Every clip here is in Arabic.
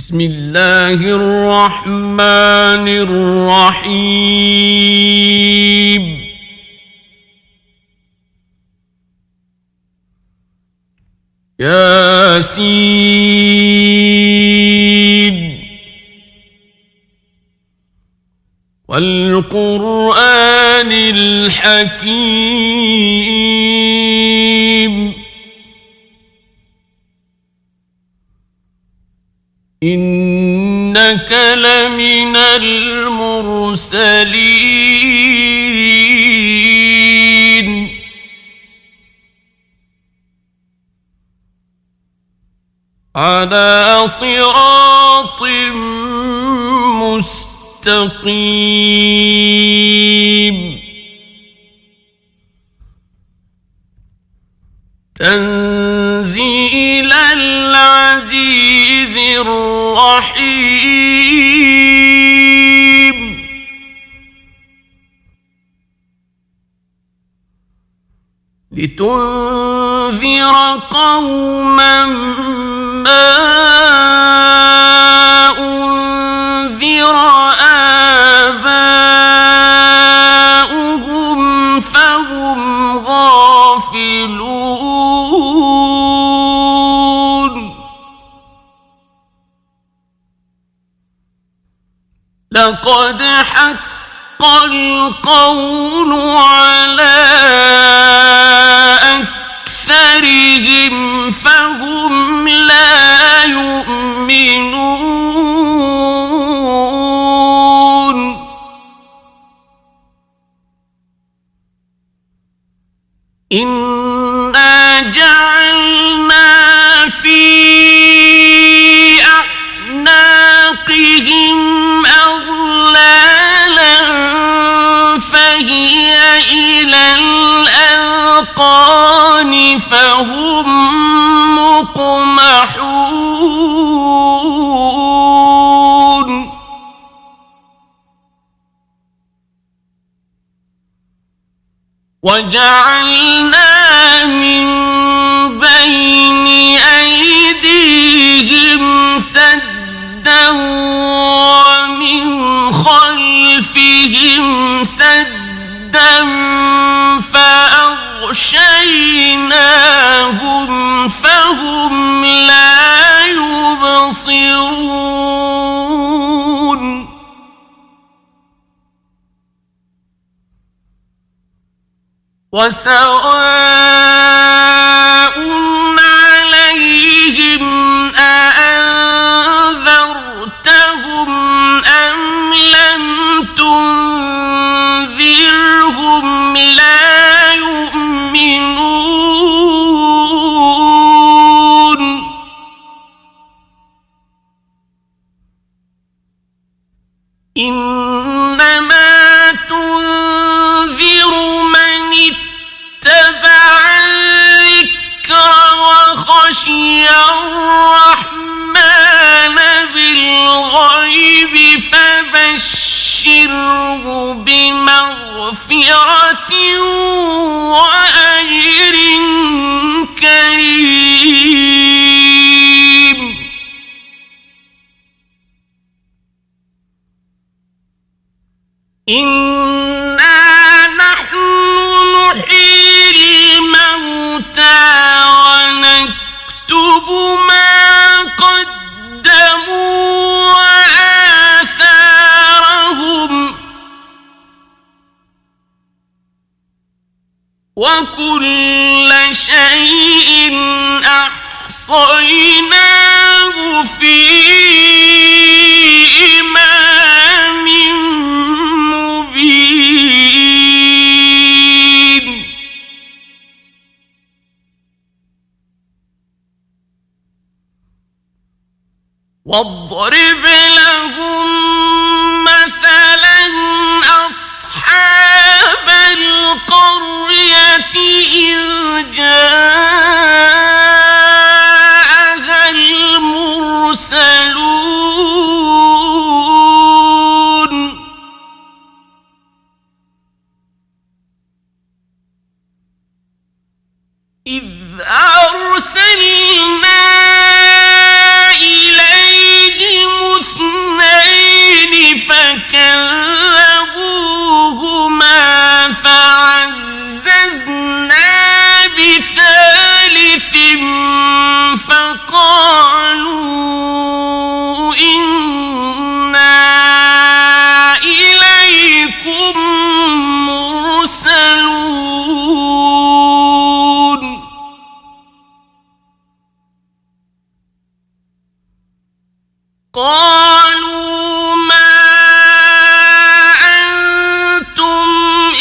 بسم الله الرحمن الرحيم ياسين والقرآن الحكيم إنك لمن المرسلين على صراط مستقيم تنزيل العزيز الرحيم لتنذر قوما ما أنذر آباؤهم فهم غافلون لقد حق القول على أكثرهم فهم لا يؤمنون إنا جعلنا في أعناقهم أغلالا فهي إلى الأذقان فهم مقمحون وجعلنا من بين أيديهم سدا ومن خلفهم سدا فأغشيناهم فهم لا يبصرون وسواء عليهم أأنذرتهم أم لم تنذرهم لا يؤمنون إنما تنذر من اتبع الذكر وخشي الرحمن بالغيب فبشره بمغفرة وأجر كريم إنا نحن نحيي الموتى ونكتب ما قدموا وآثارهم وكل شيء أحصيناه في إمام مبين واضرب لهم مثلا أصحاب القرية إذ جاءها المرسلون إذ أرسلنا إليهم مرسلون قالوا ما أنتم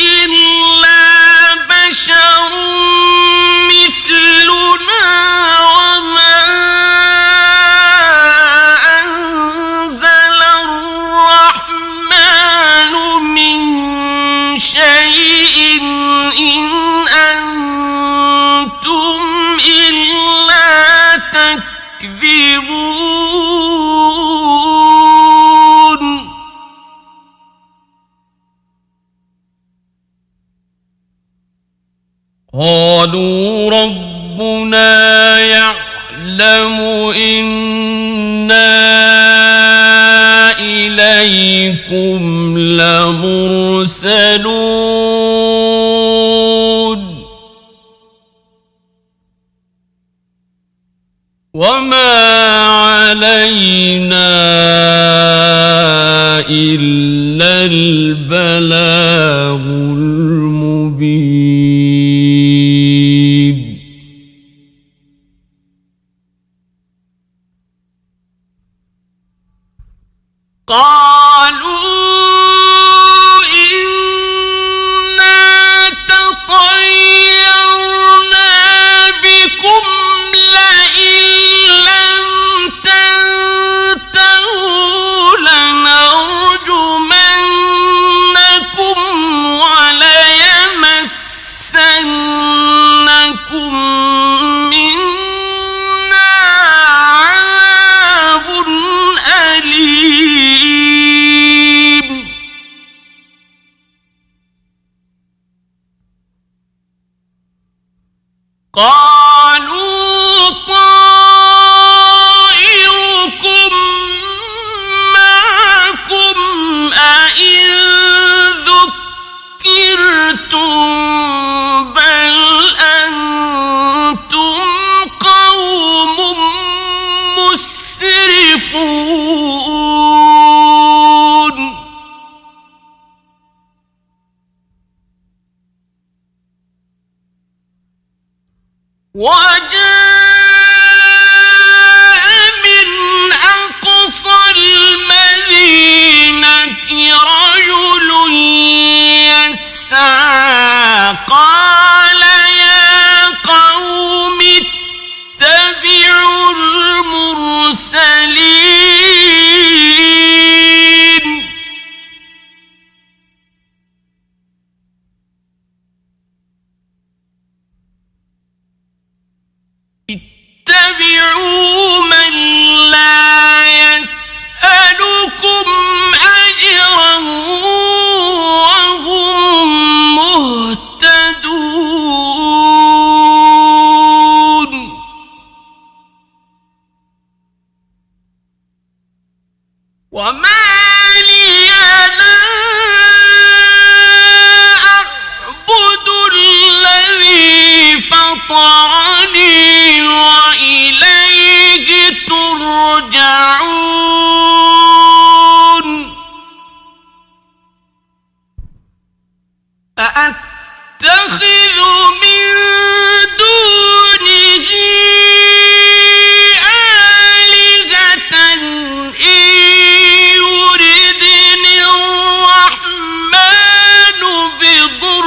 إلا بشر مثلنا وما أنزل الرحمن من شيء إن أنتم إلا تكذبون قالوا ربنا يعلم إنا إليكم لمرسلون وما علينا إلا البلاغ المبين قالوا إنا تطيرنا بكم لئن لم تنتهوا لنرجمنكم وليمسنكم منا عذاب أليم قالوا طائركم معكم أئن ذكرتم بل أنتم قوم مسرفون وجاء من أقصى المدينة رجل يسعى قال يا قوم اتبعوا المرسلين اتبعوا من لا يسألكم أجرا وهم مهتدون وما لي لا أعبد الذي فطرني وإليه ترجعون أأتخذ من دونه آلهة إن يردني الرحمن بضر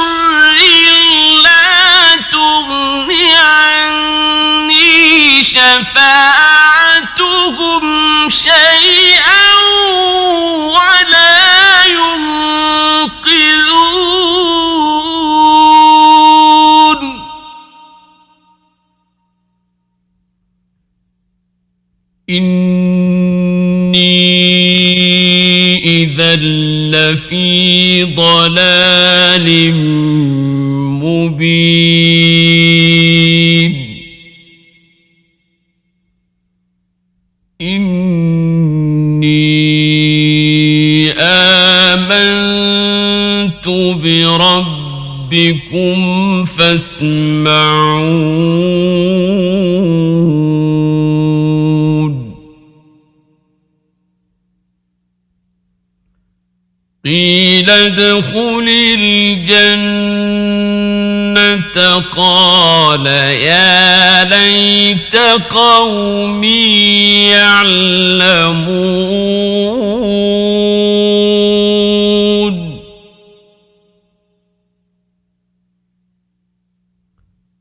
لا تغن عني شفاعتهم شيئا ولا ينقذون إني إذا لفي ضلال مبين إني آمنت بربكم فاسمعون قيل ادخل الجنة قال يا ليت قومي يعلمون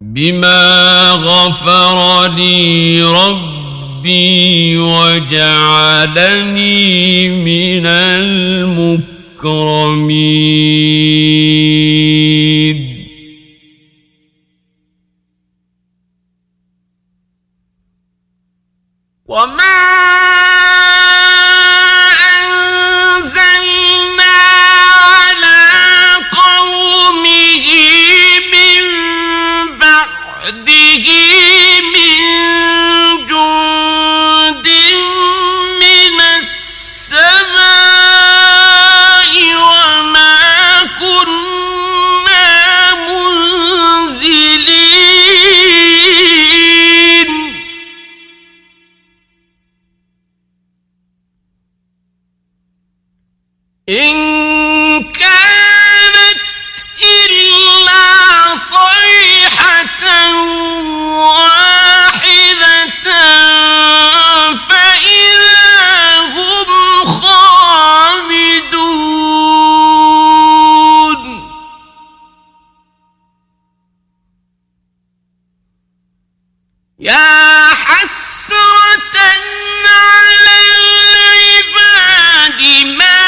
بما غفر لي ربي وجعلني من المكرمين وما أنزلنا على قومه من بعده من جند من السماء وما كنا منزلين إن كانت إلا صيحة واحدة فإذا هم خامدون يا حسرة على العباد ما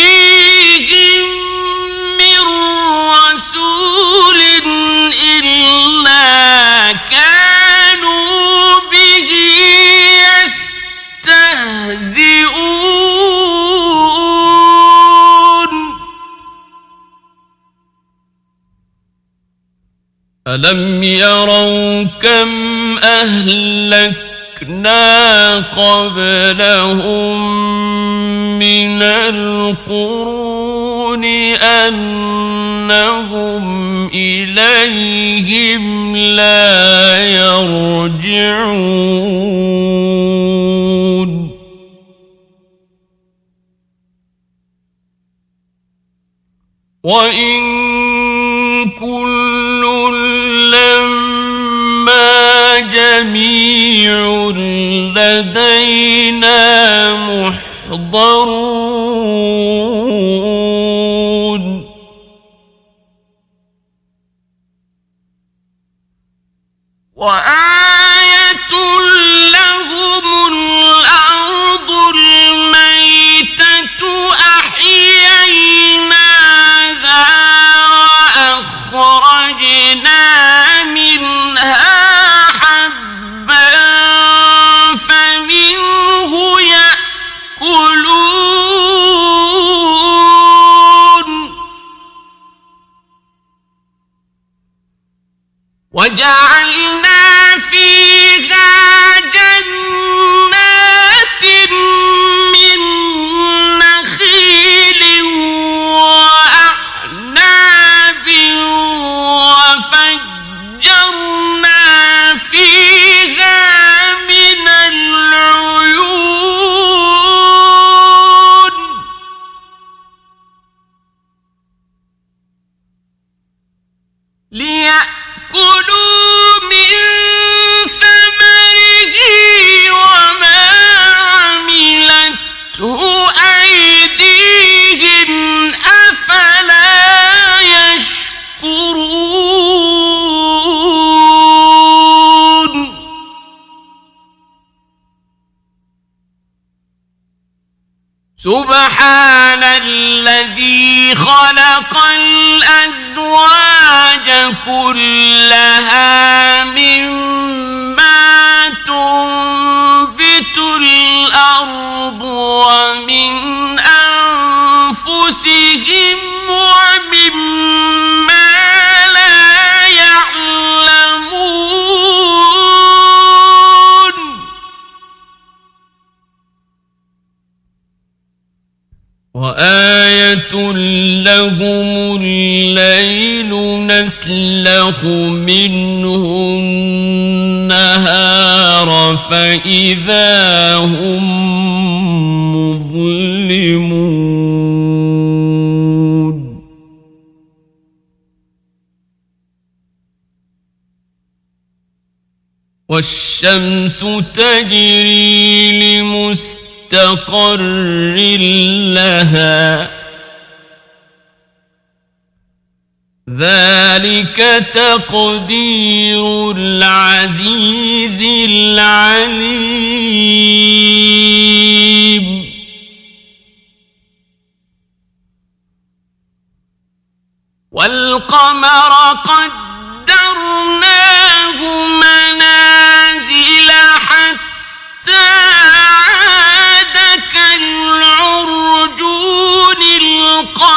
يأتيهم من رسول إلا كانوا به يستهزئون ألم يروا كم أهلكنا قبلهم من القرون أنهم إليهم لا يرجعون وإن كل لما جميع لدينا محضرون وآية لهم الأرض الميتة أحييناها وأخرجنا منها حبا فمنه يأكلون وجعلنا فيها جنات من نخيل وأعناب وفجرنا فيها من العيون ليأكلوا من ثمره وما عملته أيديهم أفلا يشكرون سبحان الذي خلق الأزواج كلها مما تنبت الأرض ومن أنفسهم ومما لا يعلمون وآية لهم الليل نسلخ منه النهار فإذا هم مظلمون والشمس تجري لمستقر لها ذلك تقدير العزيز العليم والقمر قدرناه منازل حتى عاد كالعرجون القديم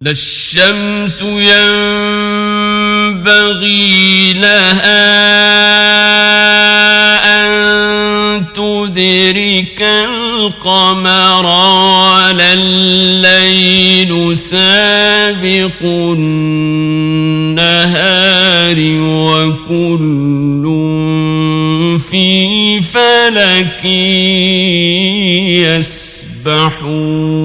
لا الشمس ينبغي لها تدرك القمر ولا الليل سابق النهار وكل في فلك يسبحون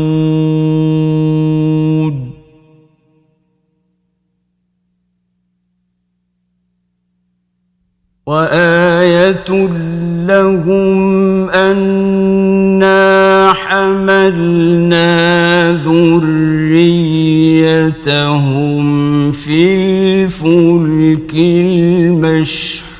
وآية لهم أنا حملنا ذريتهم في الفلك المشحون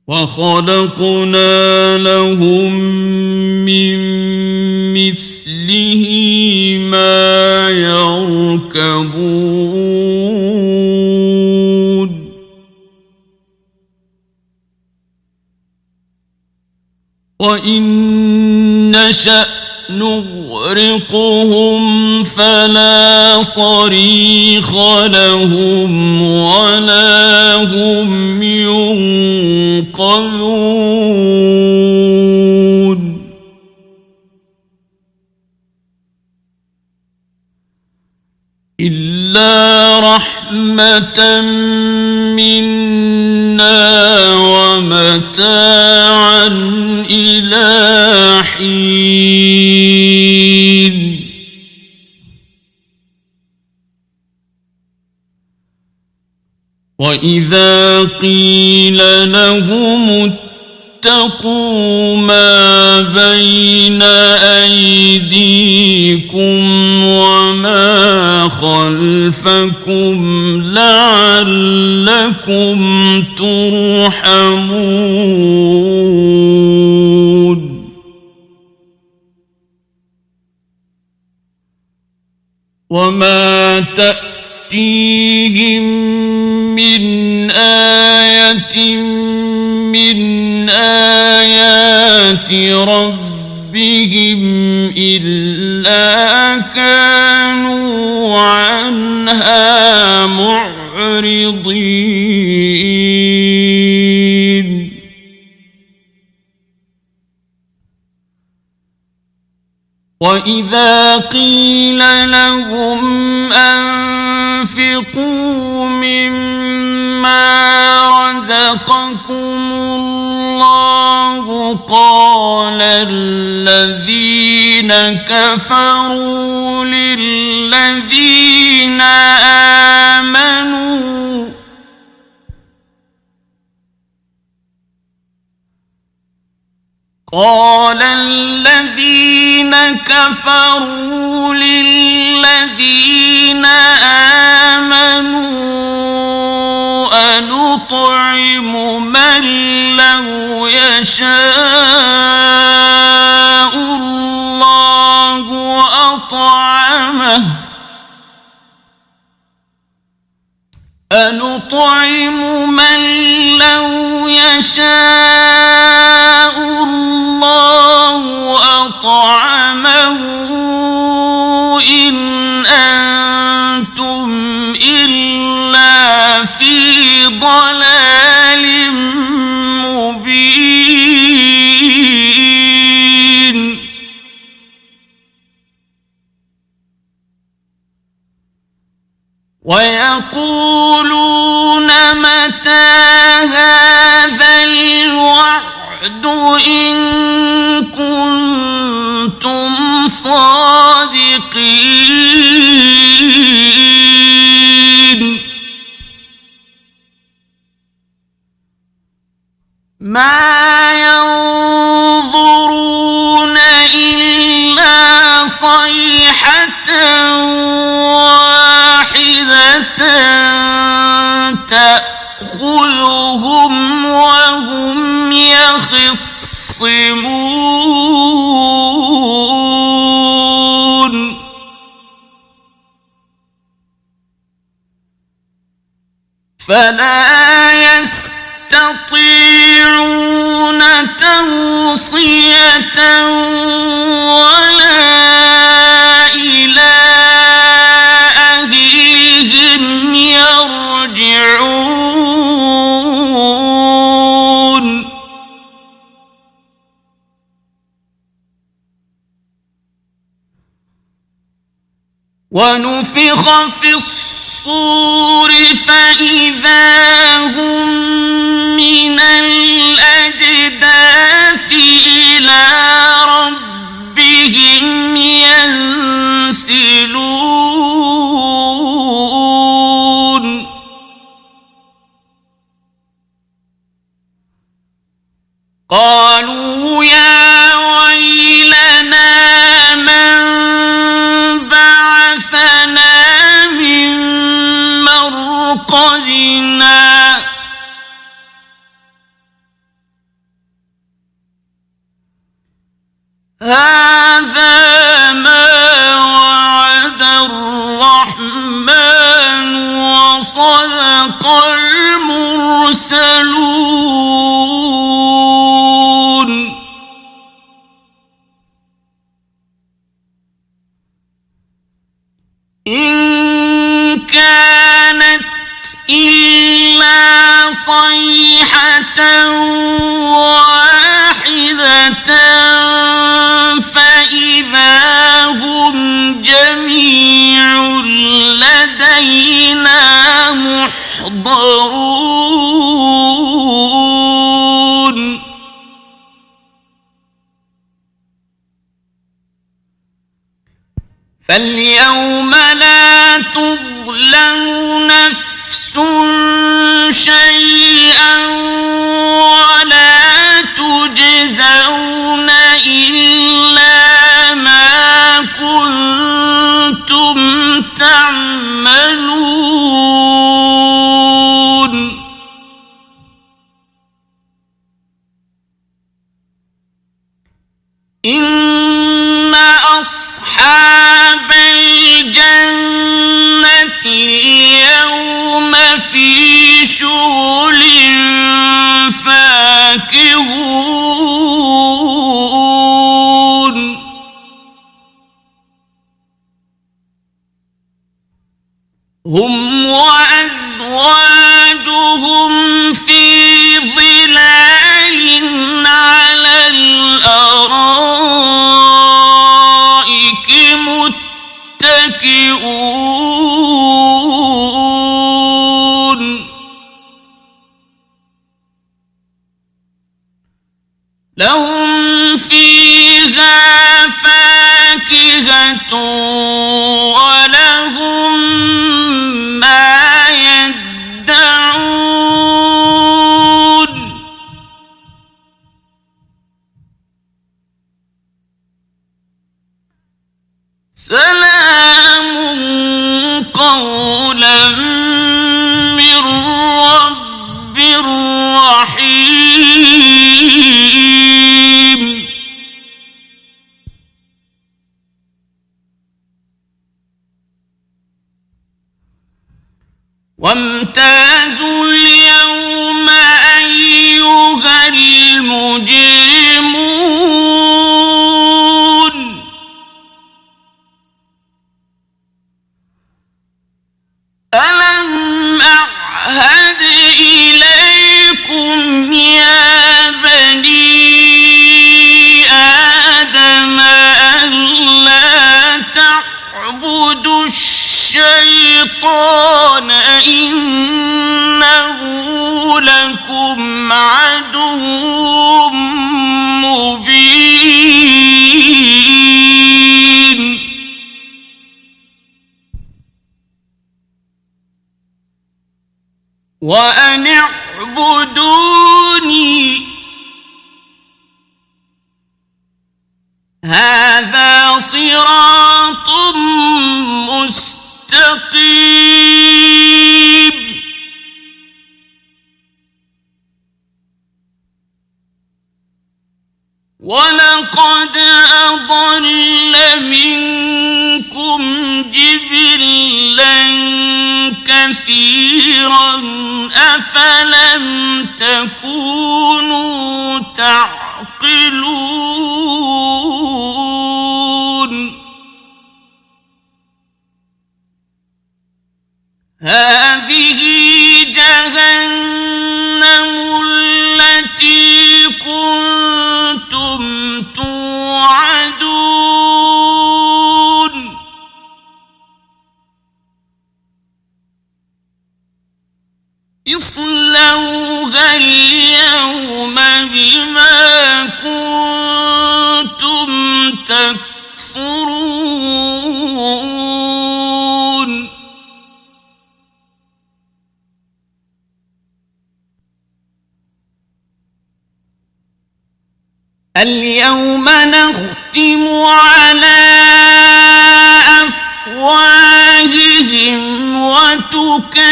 وخلقنا لهم من مثله ما يركبون وإن نشأ نغرقهم فلا صريخ لهم ولا هم ينقذون إلا رحمة منا ومتاعا إلى حين وإذا قيل لهم اتقوا ما بين أيديكم وما خلفكم لعلكم ترحمون وما تأتيهم من آية من آيات ربهم إلا كانوا عنها معرضين وإذا قيل لهم أنفقوا مما رزقكم الله قال الذين كفروا للذين آمنوا قال الذين كفروا للذين آمنوا أنطعم من لو يشاء الله أطعمه أنطعم من لو يشاء الله أطعمه إن أنتم إلا في ضلال مبين ويقولون متى هذا الصادقين ما ينظرون إلا صيحة واحدة تأخذهم وهم يخصمون فلا يستطيعون توصية ولا إلى أهلهم يرجعون ونفخ في الصور فإذا هم من الأجداث إلى ربهم ينسلون قالوا يا ويلنا من بعثنا من مرقدنا هذا ما وعد الرحمن وصدق المرسلون إن كانت إلا صيحة واحدة فإذا هم جميع لدينا محضرون فاليوم لا تظلم نفس شيئا ولا تجزون إلا ما كنتم تعملون إن أصحاب الجنة اليوم في شغل فاكهون هم وأزواجهم في ظلال على الأرائك متكئون لهم فيها فاكهة ولهم ما يدعون سلام قولا من رب رحيم وامتازوا اليوم أيها المجرمون ألم أعهد إليكم يا بني آدم ألا تعبدوا الشيطان إنه لكم عدو وأن اعبدوني هذا صراط مستقيم ولقد أضل منكم جبلا كثيرا أفلم تكونوا تعقلون هذه جهنم التي كنتم توعدون اصلوها اليوم بما كنتم تكفرون اليوم نختم على أفواههم وتكلمنا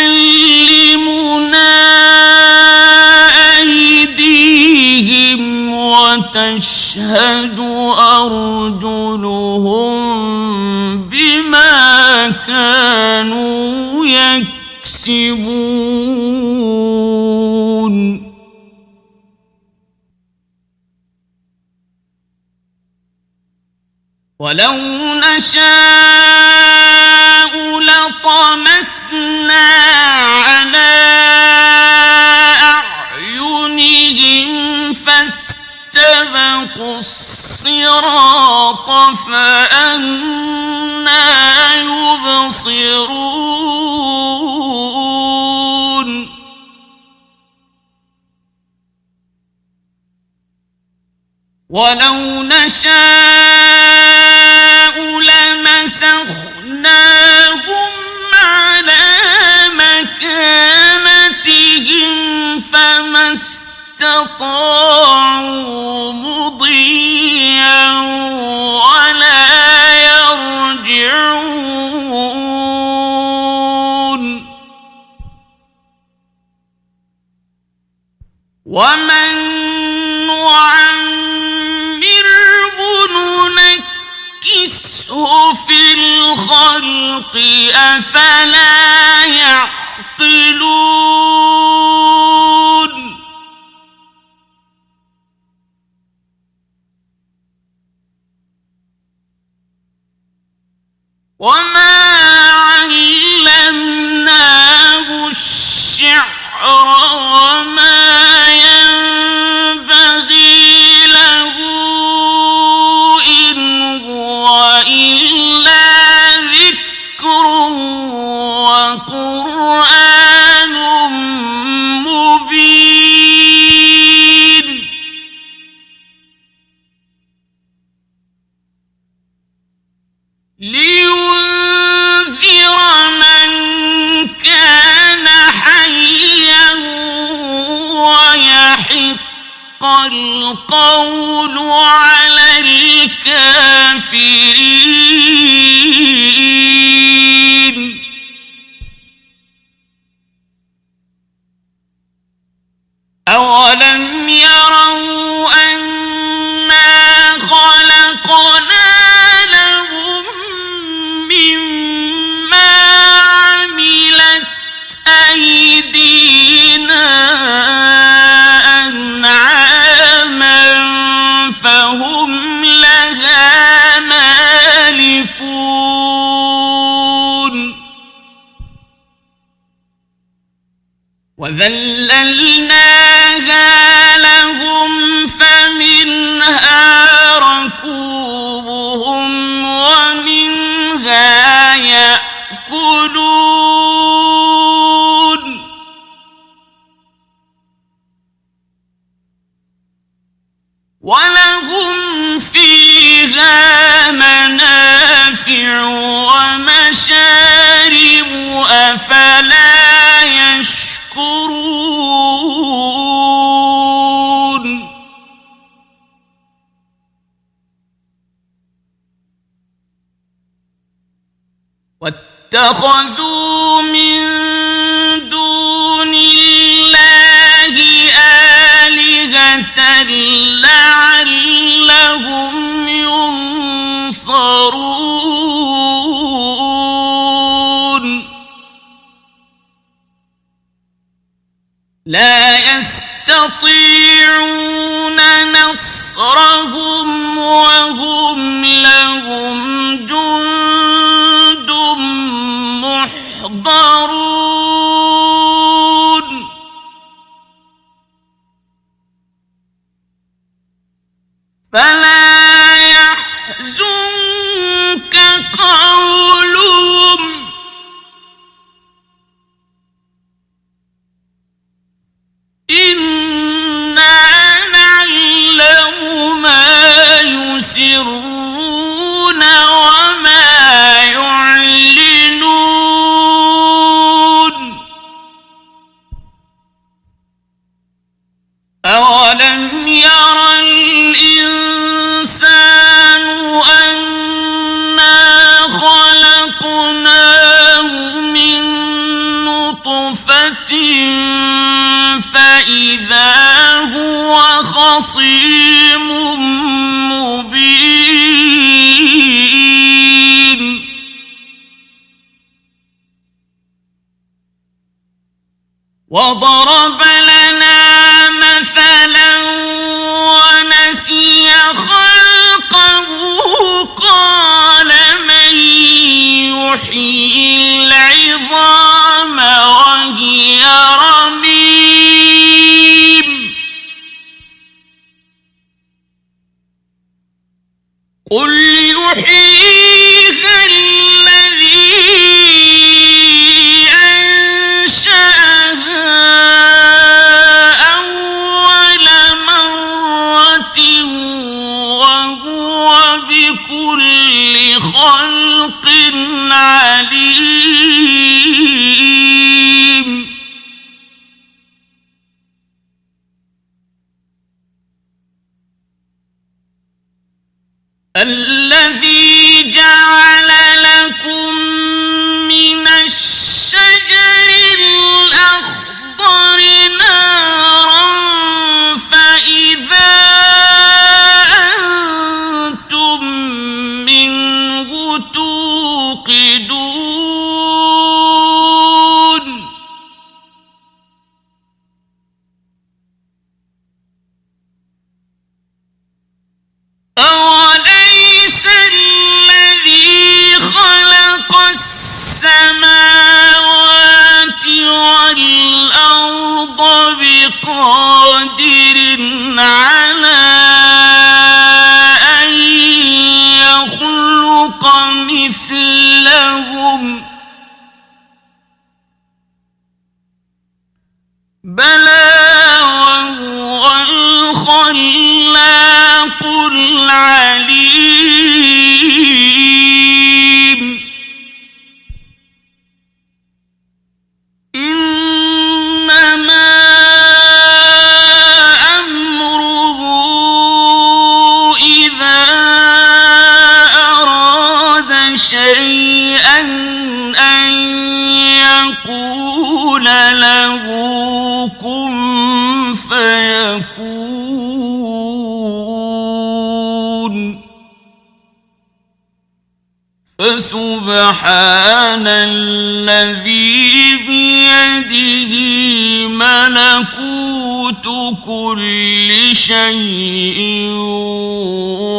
أيديهم وتشهد أرجلهم بما كانوا يكسبون ولو نشاء لطمسنا على أعينهم فاستبقوا الصراط فأنى يبصرون ولو نشاء لمسخناهم على مكانتهم فما استطاعوا مضيا ولا يرجعون ومن ننكسه في الخلق أفلا يعقلون وما علمناه الشعر وما ينبغي له إن هو إلا ذكر وقرآن مبين لينذر من كان حيا ويحق القول على الكافرين أولم يروا أنا خلقنا لهم مما عملت أيدينا أنعاما فهم لها مالكون وذللناها لهم فمنها ركوبهم ومنها يأكلون ولهم فيها منافع ومشارب أفلا يشكرون واتخذوا من دون الله آلهة لعلهم ينصرون لا يستطيعون نصرهم وهم لهم جند محضرون فلا يحزنك قولهم إنا نعلم ما يسرون وما يعلنون أولم ير الإنسان أنا خلقناه من نطفة فإذا هو خصيم مبين وضرب لنا مثلا ونسي خلقه قال من يحيي العظام وهي رميم قل يحييها الذي أنشأها أول مرة وهو بكل خلق عليم الذي جعل لكم من الشجر الأخضر نارا فإذا أنتم منه توقدون أوليس الذي خلق السماوات والأرض بقادر على أن يخلق مثلهم بلى وهو الخلاق العليم إنما أمره إذا أراد شيئا أن يقول له كن فيكون فسبحان الذي بيده ملكوت كل شيء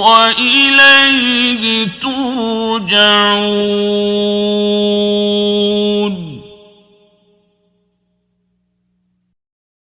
وإليه ترجعون